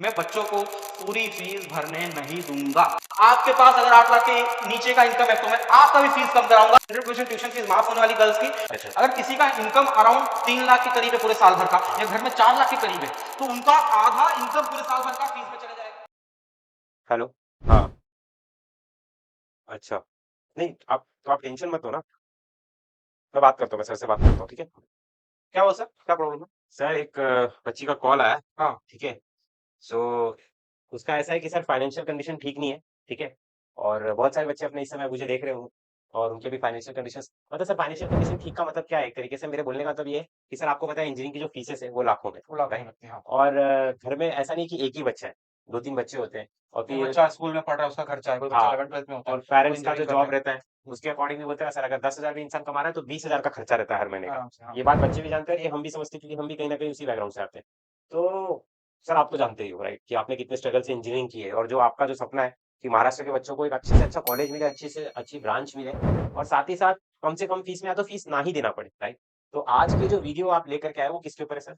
मैं बच्चों को पूरी फीस भरने नहीं दूंगा। आपके पास अगर 8 लाख के नीचे का इनकम है तो मैं आपका भी फीस कम कराऊंगा। 100% ट्यूशन फीस माफ होने वाली गर्ल्स की। अगर किसी का इनकम अराउंड 3 लाख के करीब है पूरे साल भर का, या घर में 4 लाख के करीब है, तो उनका आधा इनकम पूरे साल भर का फीस में चला जाएगा। हेलो। हाँ। अच्छा। नहीं, आप टेंशन मत लो ना। मैं बात करता हूँ, मैं सर से बात करता हूँ, ठीक है। क्या हुआ सर, क्या प्रॉब्लम है? सर, एक बच्ची का कॉल आया। हाँ। ठीक है। सो उसका ऐसा है कि सर फाइनेंशियल कंडीशन ठीक नहीं है। ठीक है। और बहुत सारे बच्चे अपने इस समय मुझे देख रहे होंगे, और उनके भी फाइनेंशियल कंडीशन, मतलब सर फाइनेंशियल कंडीशन ठीक का मतलब क्या है, एक तरीके से मेरे बोलने का मतलब ये है कि सर आपको पता है इंजीनियरिंग की जो फीसेस है वो लाखों में, वो लाखों में राइट। लगती है, हाँ। और घर में ऐसा नहीं कि एक ही बच्चा है, दो तीन बच्चे होते हैं, और कोई फिर बच्चा स्कूल में पढ़ रहा है, उसका खर्चा है, कोई बच्चा हाँ, 11 12th में होता है, और कोई पेरेंट्स का जो इंजीनियरिंग कर रहा जॉब है। रहता है उसके अकॉर्डिंग भी बोलते हैं सर, अगर 10,000 भी इंसान कमा रहा है तो 20,000 का खर्चा रहता है हर महीने का। आराम से, हाँ। ये बात बच्चे भी जानते हैं, ये हम भी समझते हैं, क्योंकि हम भी कहीं ना कहीं उसी बैकग्राउंड से आते हैं। तो सर आप तो जानते ही हो, राइट, कि आपने कितने स्ट्रगल से इंजीनियरिंग की है, और जो आपका जो सपना है कि महाराष्ट्र के बच्चों को एक अच्छे से अच्छा कॉलेज मिले, अच्छी से अच्छी ब्रांच मिले, और साथ ही साथ कम से कम फीस में, या तो फीस ना ही देना पड़े, राइट। तो आज की जो वीडियो आप लेकर के आए वो किसके ऊपर है सर?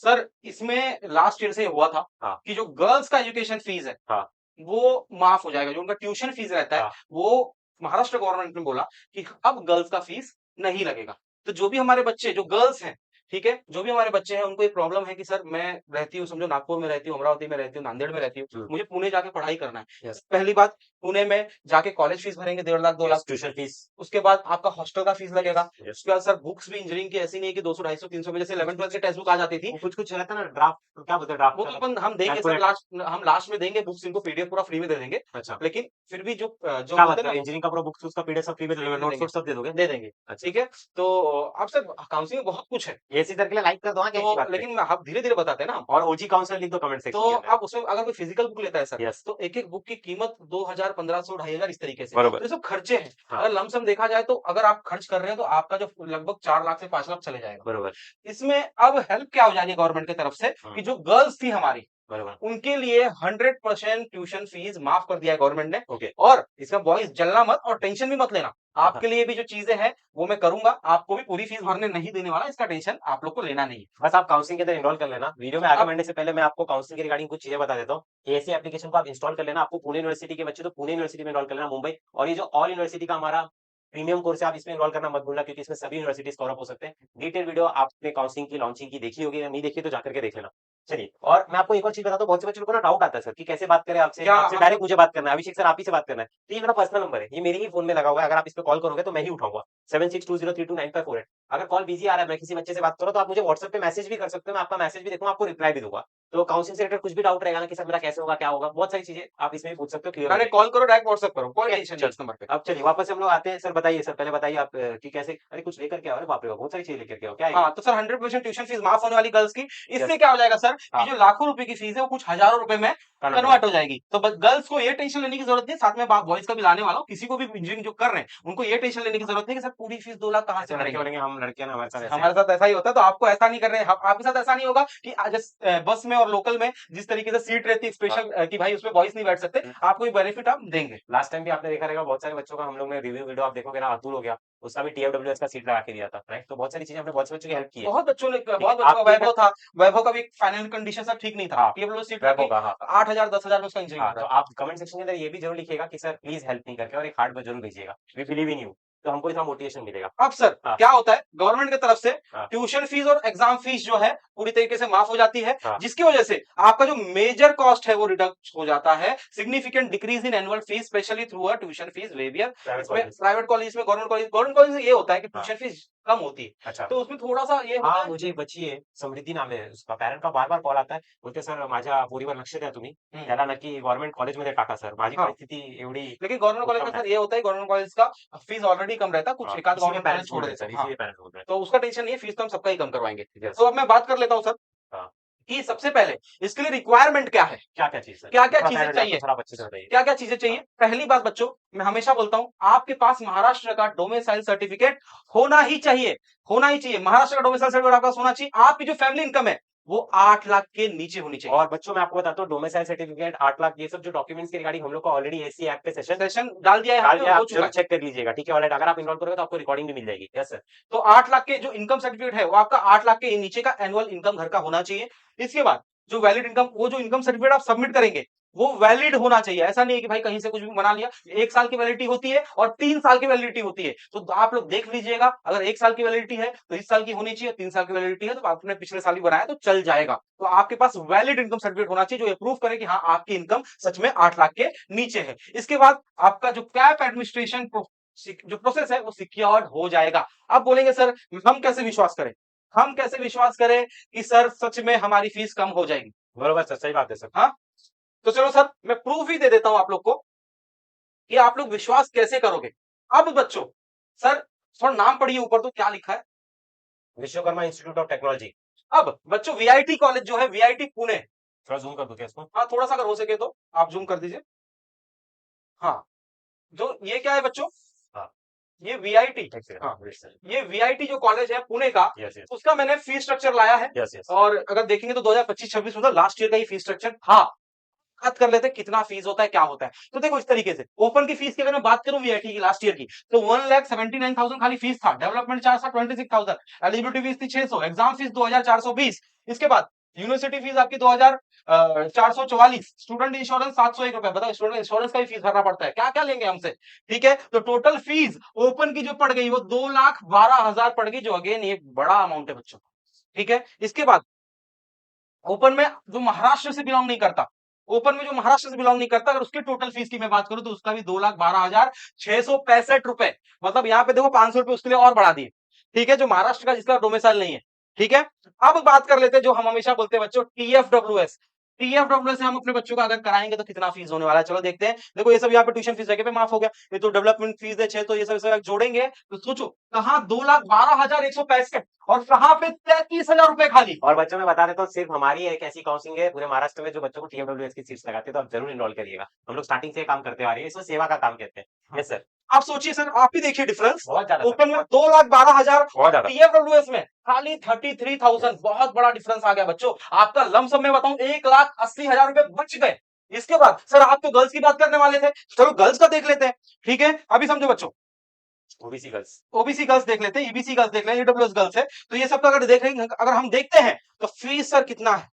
सर, इसमें लास्ट ईयर से हुआ था हाँ। कि जो गर्ल्स का एजुकेशन फीस है हाँ। वो माफ हो जाएगा। जो उनका ट्यूशन फीस रहता है हाँ। वो महाराष्ट्र गवर्नमेंट ने बोला कि अब गर्ल्स का फीस नहीं लगेगा। तो जो भी हमारे बच्चे जो गर्ल्स हैं, ठीक है, जो भी हमारे बच्चे हैं उनको एक प्रॉब्लम है कि सर मैं रहती हूँ, समझो नागपुर में रहती हूँ, अमरावती में रहती हूँ, नांदेड़ में रहती हूँ, हम्म। मुझे पुणे जाके पढ़ाई करना है। यस। पहली बात, पुणे में जाके कॉलेज फीस भरेंगे 1.5 लाख 2 लाख। Tuition fees. उसके बाद आपका हॉस्टल का फीस लगेगा। यस। उसके बाद सर बुक्स भी इंजीनियरिंग की ऐसी नहीं है कि 200 250 300 में जैसे 11 12 की टेक्स्ट बुक आ जाती थी। वो कुछ कुछ रहता है ना, ड्राफ्ट, क्या बोलते हैं ड्राफ्ट वो का, तो अपन हम देंगे सर, कैलकुलेटर। हम लास्ट में देंगे बुक्स, इनको पीडीएफ पूरा फ्री में दे देंगे। अच्छा। लेकिन फिर भी जो जो क्या बोलते बात हैं कर ना, रहे हैं, इंजीनियरिंग का पूरा बुक्स उसका पीडीएफ सब फ्री में दे फ्री दोगे, में दे नोट्स देंगे, वोट्स सब दे दोगे? दे देंगे। अच्छा। ठीक है। तो अब सर काउंसलिंग में बहुत कुछ है। एसी सर के लिए लाइक कर दो, हाँ, क्या की तो बात पे। लेकिन हम धीरे धीरे बताते हैं ना। और ओजी काउंसलर लिख दो कमेंट तो सेक्शन के अंदर। अब उसमें अगर कोई फिजिकल बुक लेता है सर, यस। तो एक एक बुक की कीमत 2000 1500 2500 इस तरीके से। बरोबर। तो ये सब खर्चे हैं। हाँ। अगर लमसम देखा जाए तो अगर आप खर्च कर रहे हैं तो आपका जो लगभग 4 लाख से 5 लाख चले जाएगा। बरोबर। इसमें अब हेल्प क्या हो जाएगी गवर्नमेंट की तरफ से हम्म। कि जो गर्ल्स थी हमारी, बरोबर। उनके लिए 100% ट्यूशन फीस माफ कर दिया है गवर्नमेंट ने। ओके। और इसमें बॉयज जलना मत और टेंशन भी मत लेना। हाँ। आपके लिए भी जो चीजें हैं वो मैं करूंगा। आपको भी पूरी फीस भरने नहीं देने वाला, इसका टेंशन आप लोग को लेना नहीं है। बस आप काउंसलिंग के अंदर इनरोल कर लेना। वीडियो में आगे अब बढ़ने से पहले मैं आपको काउंसलिंग के रिगार्डिंग कुछ चीजें बता देता हूँ। एसी एप्लीकेशन को आप इंस्टॉल कर लेना। आपको पुणे यूनिवर्सिटी के बच्चे तो पुणे यूनिवर्सिटी में इनरोल कर लेना, मुंबई। और ये जो ऑल यूनिवर्सिटी का हमारा प्रीमियम कोर्स है, आप इसमें इनरोल करना मत भूलना, क्योंकि इसमें सभी यूनिवर्सिटीज कवर अप हो सकते हैं। डिटेल वीडियो आपने काउंसलिंग की लॉन्चिंग की देखी होगी, या नहीं देखी तो जाकर के देख लेना। चलिए, और मैं आपको एक और चीज बताता हूँ, बहुत से बच्चों को ना डाउट आता है सर कि कैसे बात करें आपसे, क्या आपसे मतलब? डायरेक्ट मुझे बात करना है, अभिषेक सर आप ही से बात करना है। तो ये मेरा पर्सनल नंबर है, ये मेरे ही फोन में लगा हुआ है। अगर आप इस पे कॉल करोगे तो मैं ही उठाऊंगा, 7620329548। अगर कॉल बिजी आ रहा है, मैं किसी बच्चे से बात करूँ, तो आप मुझे व्हाट्सएप पे मैसेज भी कर सकते हो, मैं आपका मैसेज भी देखूंगा, आपको रिप्लाई भी दूंगा। तो काउंसलिंग से रिलेटेड कुछ भी डाउट रहेगा ना कि सर मेरा कैसे होगा, क्या होगा, बहुत सारी चीजें आप इसमें भी पूछ सकते हो, क्लियर हो डायरेक्ट जाएगी। कॉल करो, डायरेक्ट व्हाट्सएप करो, कोई ठीक है, टेंशन नहीं चल। इस नंबर पे। अब चलिए वापस से हम लोग आते हैं। सर बताइए, सर पहले बताइए आप कि कैसे, अरे कुछ लेकर के आओ, अरे बाप रे बाप, बहुत सारी चीजें लेकर के आओ, क्या है ये? हाँ, तो सर 100% ट्यूशन फीस माफ होने वाली गर्ल्स की। यस। इससे क्या हो जाएगा सर कि हाँ। जो लाखों रुपए की फीस है वो कुछ हजारों रुपए में कन्वर्ट हो कन्वर्ट जाएगा। हो जाएगी। तो बस गर्ल्स को ये टेंशन लेने की जरूरत नहीं। साथ में बॉयज का भी लाने वाला हूँ, किसी को भी इंजीनियरिंग जो कर रहे हैं उनको ये टेंशन लेने की जरूरत नहीं कि सर पूरी फीस 2 लाख कहाँ से ऐसे लड़के भरेंगे। बोलेंगे हम लड़के ना, हमारे साथ ऐसे है। हमारे साथ ऐसा ही होता है, तो आपको ऐसा नहीं कर रहे हैं। आपके साथ ऐसा नहीं होगा कि आज बस में और लोकल में जिस तरीके से सीट रहती है हाँ। स्पेशल कि भाई उसमें बॉयज नहीं बैठ सकते, आपको ये बेनिफिट हम देंगे। लास्ट टाइम भी आपने देखा रहेगा, बहुत सारे बच्चों का हम लोग ने रिव्यू वीडियो आप देखोगे ना, अतुल हो गया, उसका भी टीएफडब्ल्यूएस का सीट लगा के दिया था, राइट। तो बहुत सारी चीजें हमने बहुत से बच्चों की हेल्प की है। बहुत बच्चों ने, ठीक है, बहुत बच्चों का आपके वैभव था। वैभव का भी फाइनेंशियल कंडीशन सब ठीक नहीं था, हाँ, टीएफडब्ल्यू सीट वैभव लगी। का, हाँ। 8,000 10,000 में उसका इंजीनियरिंग हाँ, हो रहा तो है। आप कमेंट सेक्शन के अंदर ये भी जरूर लिखिएगा कि सर प्लीज हेल्प नहीं करके, और एक हार्ट में जरूर भेजिएगा, वी बिलीव इन यू। तो हमको इतना मोटिवेशन मिलेगा। अब सर हाँ। क्या होता है गवर्नमेंट की तरफ से हाँ। ट्यूशन फीस और एग्जाम फीस जो है पूरी तरीके से माफ हो जाती है, हाँ। जिसकी वजह से आपका जो मेजर कॉस्ट है वो रिडक्ट हो जाता है। Significant decrease in annual fees specially through a tuition fees waiver. Private इसमें कॉलेज। प्राइवेट कॉलेज में, गवर्नमेंट कॉलेज में ये होता है कि हाँ। ट्यूशन फीस कम होती है, अच्छा। तो उसमें थोड़ा सा ये होता हाँ, है। मुझे एक बच्ची है, समृद्धी नाम है उसका, पॅरेंट का बार बार कॉल आता है, बोलते सर माझ्या पोरीवर लक्ष द्या तुम्ही, त्याला नक्की गव्हर्नमेंट कॉलेजमध्ये टाका सर, माझी हाँ, परिस्थिती एवढी लेकिन गवर्नमेंट कॉलेज उत्तम में है। सर ये होता है, गवर्नमेंट कॉलेज का फीस ऑलरेडी कम रहता है, कुछ हाँ, एक आध इसीलिए गवर्नमेंट कॉलेज पेरेंट्स छोड़ बोल रहे हैं देते सर, हैं। हाँ, इसीलिए पेरेंट्स बोल रहे हैं। तो उसका टेंशन नहीं है, फीस तो हम सबका ही कम करवाएंगे। यस। तो अब मैं बात कर लेता हूँ सर हाँ। कि सबसे पहले इसके लिए रिक्वायरमेंट क्या है, क्या क्या चीज सर, क्या क्या थोड़ा चीजें पहले आपको चाहिए, थोड़ा अच्छे से बताइए। क्या क्या चीजें चाहिए। हाँ। पहली बात बच्चों, मैं हमेशा बोलता हूं आपके पास महाराष्ट्र का डोमिसाइल सर्टिफिकेट होना ही चाहिए। होना ही चाहिए, महाराष्ट्र का डोमिसाइल सर्टिफिकेट आपका होना चाहिए। आपकी जो फैमिली इनकम है वो 8 लाख के नीचे होनी चाहिए। और बच्चों मैं आपको बताता हूँ, डोमिसाइल सर्टिफिकेट 8 लाख ये सब जो डॉक्यूमेंट्स की रिगार्डिंग हम लोग का ऑलरेडी एसी ऐप पे सेशन सेशन डाल दिया है यहाँ डाल पे दिया, और हो आप चुका जरूर है। चेक कर लीजिएगा, ठीक है। ऑलराइट, अगर आप इनरोल करोगे तो आपको रिकॉर्डिंग भी मिल जाएगी। Yes sir. तो 8 लाख के जो इनकम सर्टिफिकेट है वो आपका 8 लाख के नीचे का एनुअल इनकम घर का होना चाहिए। इसके बाद जो वैलिड इनकम, वो जो इनकम सर्टिफिकेट आप सबमिट करेंगे वो वैलिड होना चाहिए। ऐसा नहीं है कि भाई कहीं से कुछ भी बना लिया। 1 साल की वैलिडिटी होती है और 3 साल की वैलिडिटी होती है। तो आप लोग देख लीजिएगा, अगर 1 साल की वैलिडिटी है तो इस साल की होनी चाहिए, 3 साल की वैलिडिटी है तो आपने पिछले साल ही बनाया तो चल जाएगा। तो आपके पास वैलिड इनकम सर्टिफिकेट होना चाहिए जो प्रूव करे कि हाँ आपकी इनकम सच में 8 लाख के नीचे है। इसके बाद आपका जो कैप एडमिनिस्ट्रेशन जो प्रोसेस है वो सिक्योर्ड हो जाएगा। आप बोलेंगे सर हम कैसे विश्वास करें, हम कैसे विश्वास करें कि सर सच में हमारी फीस कम हो जाएगी। बरोबर सर, सही बात है सर। हाँ, तो चलो सर मैं प्रूफ ही दे देता हूं आप लोग को कि आप लोग विश्वास कैसे करोगे। अब बच्चों, सर थोड़ा नाम पढ़िए ऊपर तो क्या लिखा है। Vishwakarma institute of technology. अब बच्चों वीआईटी कॉलेज जो है, वीआईटी पुणे। थोड़ा जूम कर दो क्या इसको? हाँ थोड़ा सा अगर हो सके तो आप जूम कर दीजिए। हाँ, जो ये क्या है बच्चों, हाँ, ये वीआईटी, एक सेकंड। हाँ वेट सर। ये वीआईटी जो कॉलेज है पुणे का, यस यस उसका मैंने फीस स्ट्रक्चर लाया है। Yes yes. और अगर देखेंगे तो 2025-26 में लास्ट ईयर का ही फीस स्ट्रक्चर था। बात कर लेते हैं कितना फीस होता है, क्या होता है। तो देखो इस तरीके से ओपन की फीस की अगर मैं बात करूं वीआईटी की लास्ट ईयर की, तो 1,79,000 खाली फीस था। डेवलपमेंट चार्ज था 26,000, एलिजिबिलिटी फीस थी 600, एग्जाम फीस 2,420। इसके बाद यूनिवर्सिटी फीस आपकी 2,444, स्टूडेंट इंश्योरेंस 701 रुपए। बताओ स्टूडेंट इंश्योरेंस का भी फीस भरना पड़ता है, क्या क्या लेंगे हमसे। ठीक है, तो टोटल फीस ओपन की जो पड़ गई वो 2,12,000 पड़ गई, जो अगेन एक बड़ा अमाउंट है बच्चों। ठीक है, इसके बाद ओपन में जो महाराष्ट्र से बिलोंग नहीं करता, ओपन में जो महाराष्ट्र से बिलोंग नहीं करता, अगर उसकी टोटल फीस की मैं बात करूं तो उसका भी 2,12,665 रुपए। मतलब यहाँ पे देखो 500 रुपए उसके लिए और बढ़ा दिए। ठीक है, जो महाराष्ट्र का जिसका डोमिसाइल नहीं है। ठीक है, अब बात कर लेते हैं जो हम हमेशा बोलते हैं बच्चों, टीएफडब्ल्यूएस। टीएफडब्ल्यूएस से हम अपने बच्चों का अगर कराएंगे तो कितना फीस होने वाला है, चलो देखते हैं। देखो ये सब यहाँ पे ट्यूशन फीस जगह पे माफ हो गया, ये तो डेवलपमेंट फीस है 600, ये सब जोड़ेंगे तो सोचो कहाँ 2,12,165 और कहाँ पे 33,000 रुपए खाली। और बच्चों में बता देता हूँ, सिर्फ हमारी एक ऐसी काउंसलिंग है पूरे महाराष्ट्र में जो बच्चों को टीएमडब्ल्यूएस की सीट्स लगाते हैं, तो आप जरूर इनरोल करिएगा। हम लोग स्टार्टिंग से काम करते आ रहे हैं, इसको सेवा का काम कहते हैं। Yes sir. आप सोचिए सर, आप ही देखिए डिफरेंस, बहुत ज्यादा ओपन में 2,12,000, बहुत ज्यादा। टीएफडब्ल्यूएस में खाली 33,000। बहुत बड़ा डिफरेंस आ गया बच्चों। आपका लमसम में बताऊं 1,80,000 रुपए बच गए। इसके बाद सर आप तो गर्ल्स की बात करने वाले थे, चलो गर्ल्स का देख लेते हैं। ठीक है, अभी समझो बच्चों, ओबीसी गर्ल्स। ओबीसी गर्ल्स देख लेते हैं, ईबीसी गर्ल्स देख लेते हैं, ईडब्ल्यूएस गर्ल्स है। तो ये सब का अगर देखेंगे, अगर हम देखते हैं तो फीस सर कितना है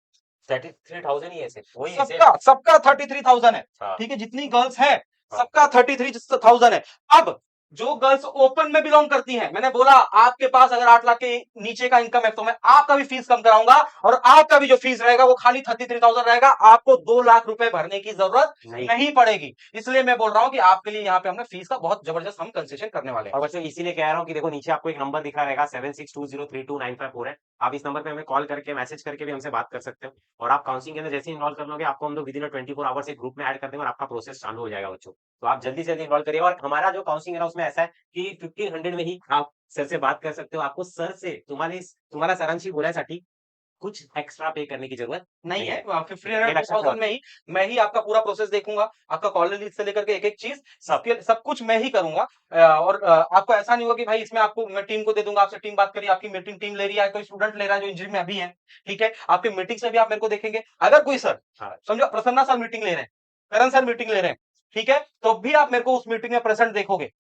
33,000 ही है सिर्फ, वही है सिर्फ। सबका, सबका 33,000 है। हाँ। ठीक है, जितनी गर्ल्स है हाँ। सबका 33,000 है। अब जो गर्ल्स ओपन में बिलोंग करती हैं, मैंने बोला आपके पास अगर 8 लाख के नीचे का इनकम है तो मैं आपका भी फीस कम कराऊंगा और आपका भी जो फीस रहेगा वो खाली 33,000 रहेगा। आपको 2 लाख रुपए भरने की जरूरत नहीं पड़ेगी। इसलिए मैं बोल रहा हूं कि आपके लिए यहाँ पे हमने फीस का बहुत जबरदस्त हम कंसेशन करने वाले हैं। और बच्चों इसीलिए कह रहा हूँ कि देखो नीचे आपको एक नंबर दिखा रहेगा 7620329554 है। आप इस नंबर पे हमें कॉल करके मैसेज करके भी हमसे बात कर सकते हो। और आप काउंसलिंग के अंदर जैसे इन्वॉल्व कर लोगे, आपको हम लोग विदिन 24 आवर्स एक ग्रुप में ऐड कर देंगे और आपका प्रोसेस चालू हो जाएगा बच्चों। तो आप जल्दी से जल्दी इन्वॉल्व करिए। और हमारा जो काउंसलिंग है ना उसमें ऐसा है कि 1500 में ही आप सर से बात कर सकते हो। आपको सर से तुम्हारा सरांशी बोलायसाठी कुछ एक्स्ट्रा पे करने की जरूरत नहीं है। ये 1500 लक्षात ठेवा। 2000 में ही मैं ही आपका पूरा प्रोसेस देखूंगा, आपका कॉलेज लीड से लेकर के एक एक चीज सब कुछ मैं ही करूंगा। और आपको ऐसा नहीं होगा कि भाई इसमें आपको मैं टीम को दे दूंगा, आपसे टीम बात करिए, आपकी मीटिंग टीम ले रही है, कोई स्टूडेंट ले रहा है जो इंजीनियरिंग में अभी है। ठीक है, आपकी मीटिंग से भी आप मेरे को देखेंगे। अगर कोई सर हाँ। समझो प्रसन्ना सर मीटिंग ले रहे हैं, करण सर मीटिंग ले रहे हैं, ठीक है, तो भी आप मेरे को उस मीटिंग में प्रेजेंट देखोगे।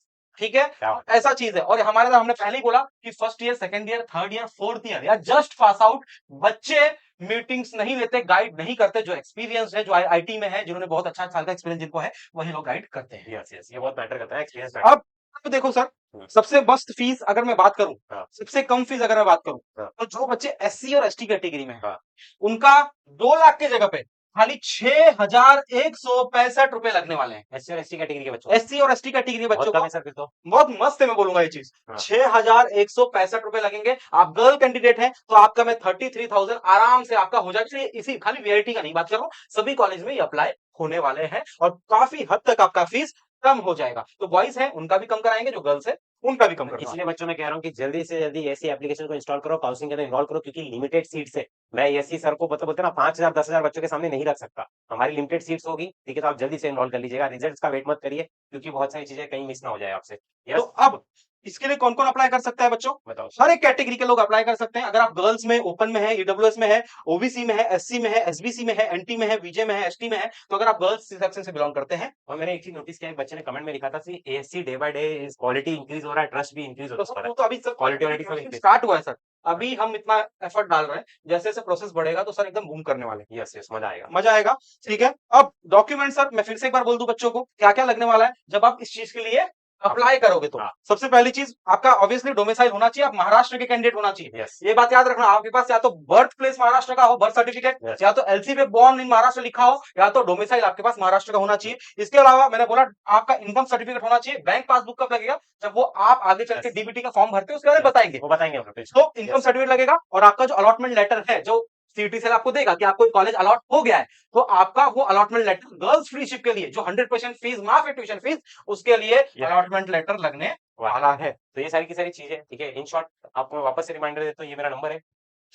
ठीक है, ऐसा चीज है। और हमारे हमने पहले ही बोला कि first year, second year, third year, fourth year या जस्ट पास आउट बच्चे मीटिंग्स नहीं लेते, गाइड नहीं करते। जो एक्सपीरियंस है, जो आईटी में है, जिन्होंने बहुत अच्छा साल का एक्सपीरियंस जिनको है, वही लोग गाइड करते हैं। यस यस, ये बहुत मैटर करता है एक्सपीरियंस। अब देखो सर, सबसे मस्त फीस अगर मैं बात करूं, हाँ। सबसे कम फीस अगर मैं बात करूं, हाँ। तो जो बच्चे एससी और एसटी कैटेगरी में हैं, हाँ। उनका 2 लाख की जगह पे खाली 6,165 रुपए लगने वाले हैं। एससी और एसटी कैटेगरी के बच्चों, एससी और एसटी कैटेगरी के बच्चों बहुत कम को है सर फिर तो। बहुत मस्त है, मैं बोलूंगा ये चीज। हाँ। 6,165 रुपए लगेंगे। आप गर्ल कैंडिडेट हैं तो आपका मैं 33,000 आराम से आपका हो जाएगा। इसी खाली वीआईटी का नहीं बात कर रहा हूं, सभी कॉलेज में ये अप्लाई होने वाले हैं और काफी हद तक आपका फीस कम हो जाएगा। तो बॉयज है उनका भी कम कराएंगे, जो गर्ल्स है उनका भी कम कराएंगे। इसलिए बच्चों मैं कह रहा हूँ कि जल्दी से जल्दी ऐसी एप्लीकेशन को इंस्टॉल करो, काउंसलिंग के अंदर इन्वॉल्व करो, क्योंकि लिमिटेड सीट्स है। मैं ऐसी सर को बोलते ना 5,000 10,000 बच्चों के सामने नहीं रख सकता, हमारी लिमिटेड सीट्स होगी। ठीक है, तो आप जल्दी से इन्वॉल्व कर लीजिएगा, रिजल्ट्स का वेट मत करिए, क्योंकि बहुत सारी चीजें कहीं मिस ना हो जाए आपसे। तो अब इसके लिए कौन कौन अप्लाई कर सकता है बच्चों? बताओ। हर एक कैटेगरी के लोग अप्लाई कर सकते हैं। अगर आप गर्ल्स में, ओपन में है, ईडब्ल्यूएस में है, ओबीसी में है, एससी में है, एसबीसी में है, एनटी में है, विजे में है, एसटी में है, तो अगर आप गर्ल्स सेक्शन से बिलोंग करते हैं और मैंने एक चीज नोटिस किया, एक बच्चे ने कमेंट में लिखा था कि ASC day by day is quality increase हो रहा है, ट्रस्ट भी इंक्रीज तो होता सर जा रहा वो तो अभी सब क्वालिटी वालिटी सब increase। स्टार्ट हुआ है सर। अभी हम इतना एफर्ट डाल रहे हैं, जैसे जैसे प्रोसेस बढ़ेगा तो सर एकदम बूम करने वाले हैं। है। यस यस, मजा आएगा। मजा आएगा। ठीक है, अब डॉक्यूमेंट सर मैं फिर से एक बार बोल दूं बच्चों को क्या क्या लगने वाला है जब आप इस चीज के लिए अप्लाई करोगे तो। हाँ। सबसे पहली चीज आपका ऑब्वियसली डोमिसाइल होना चाहिए, आप महाराष्ट्र के कैंडिडेट होना चाहिए। यस ये बात याद रखना, आपके पास या तो बर्थ प्लेस महाराष्ट्र का हो, बर्थ सर्टिफिकेट, Yes. या तो एलसी पे बॉर्न इन महाराष्ट्र लिखा हो, या तो डोमिसाइल आपके पास महाराष्ट्र का होना चाहिए। इसके अलावा मैंने बोला आपका इनकम सर्टिफिकेट होना चाहिए। बैंक पासबुक कब लगेगा? जब वो आप आगे चल के Yes. डीबीटी का फॉर्म भरते हो उसके बारे में बताएंगे। वो बताएंगे हम लोग। तो इनकम सर्टिफिकेट लगेगा, और आपका जो अलॉटमेंट लेटर है जो सीटी से आपको देगा कि आपको कॉलेज अलॉट हो गया है, तो आपका वो अलॉटमेंट लेटर गर्ल्स फ्रीशिप के लिए जो 100% फीस माफ है ट्यूशन फीस, उसके लिए अलॉटमेंट लेटर लगने वाला है। तो ये सारी की सारी चीजें, ठीक है। इन शॉर्ट आपको मैं वापस से रिमाइंडर देता हूँ, ये मेरा नंबर है,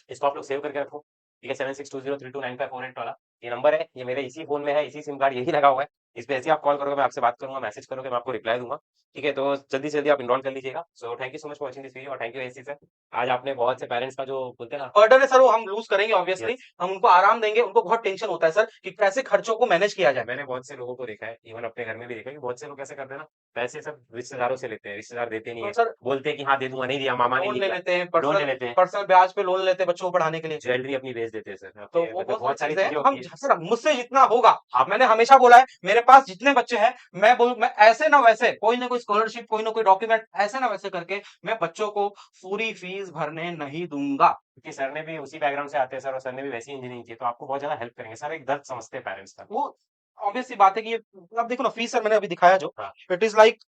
इसको आप लोग सेव करके रखो, ठीक है। 7620329548 वाला ये नंबर है, ये मेरे इसी फोन में है, इसी सिम कार्ड यही लगा हुआ है। इस पे ऐसे ही आप कॉल करोगे, मैं आपसे बात करूंगा, मैसेज करोगे, मैं आपको रिप्लाई दूंगा, ठीक है। तो जल्दी से जल्दी आप इनरोल कर लीजिएगा। So thank you so much for watching this video, और थैंक यू एसी सर। आज आपने बहुत से पेरेंट्स का जो बोलते हैं ना, बर्डन है सर वो हम लूज करेंगे ऑब्वियसली। Yes. हम उनको आराम देंगे, उनको बहुत टेंशन होता है सर कि कैसे खर्चों को मैनेज किया जाए। मैंने बहुत से लोगों को देखा है, इवन अपने घर में भी देखा है कि बहुत से लोग ऐसे करते हैं ना, पैसे सब रिश्तेदारों से लेते हैं, रिश्तेदार देते नहीं तो है, सर बोलते हैं कि हाँ दे दूंगा, नहीं दिया, मामा ने लोन नहीं ले दिया, लेते हैं, लोन ले पर्सनल लेते हैं, पर्सनल ब्याज पे लोन लेते हैं बच्चों को पढ़ाने के लिए। ज्वेलरी अपनी बेच देते हैं सर। तो आपके वो मतलब बहुत सारी चीजें हैं। होती हम है। सर मुझसे जितना होगा, आप मैंने हमेशा बोला है मेरे पास जितने बच्चे हैं, मैं ऐसे ना वैसे कोई ना कोई स्कॉलरशिप, कोई ना कोई डॉक्यूमेंट ऐसे ना वैसे करके मैं बच्चों को पूरी फीस भरने नहीं दूंगा। क्योंकि सर ने भी उसी बैकग्राउंड से आते हैं सर, और सर ने भी वैसी इंजीनियरिंग की है, तो आपको बहुत ज्यादा हेल्प करेंगे सर, एक दर्द समझते हैं पेरेंट्स का। वो ऑब्वियस सी बात है कि ये अब देखो ना फीस सर मैंने अभी दिखाया जो हाँ। It is like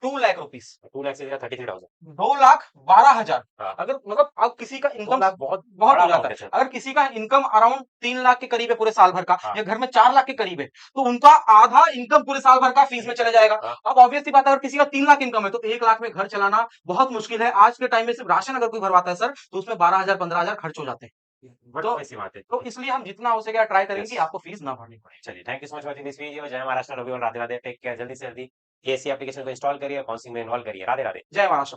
2 lakh rupees, 2 lakh से 33,000। 2,12,000। हाँ। अगर मतलब अब किसी का 2 इनकम लाख बहुत बहुत बड़ा हो जाता अमाउंट है। है सर। अगर किसी का इनकम अराउंड 3 लाख के करीब है पूरे साल भर का, हाँ। या घर में 4 लाख के करीब है, तो उनका आधा इनकम पूरे साल भर का फीस में चले जाएगा। हाँ। अब ऑब्वियसली बात है अगर किसी का 3 लाख इनकम है तो 1 लाख में घर चलाना बहुत मुश्किल है। आज के टाइम में सिर्फ राशन अगर कोई भरवाता है सर तो उसमें 12,000 15,000 खर्च हो जाते हैं। बट तो ऐसी बात है। तो इसलिए हम जितना हो सके ट्राई करेंगे कि Yes. आपको फीस ना भरनी पड़े। चलिए, thank you so much watching this video. जय महाराष्ट्र, रवि और राधे राधे। टेक केयर, जल्दी से जल्दी एसी एप्लीकेशन को इंस्टॉल करिए, काउंसलिंग में इन्वॉल्व करिए। राधे राधे। जय महाराष्ट्र।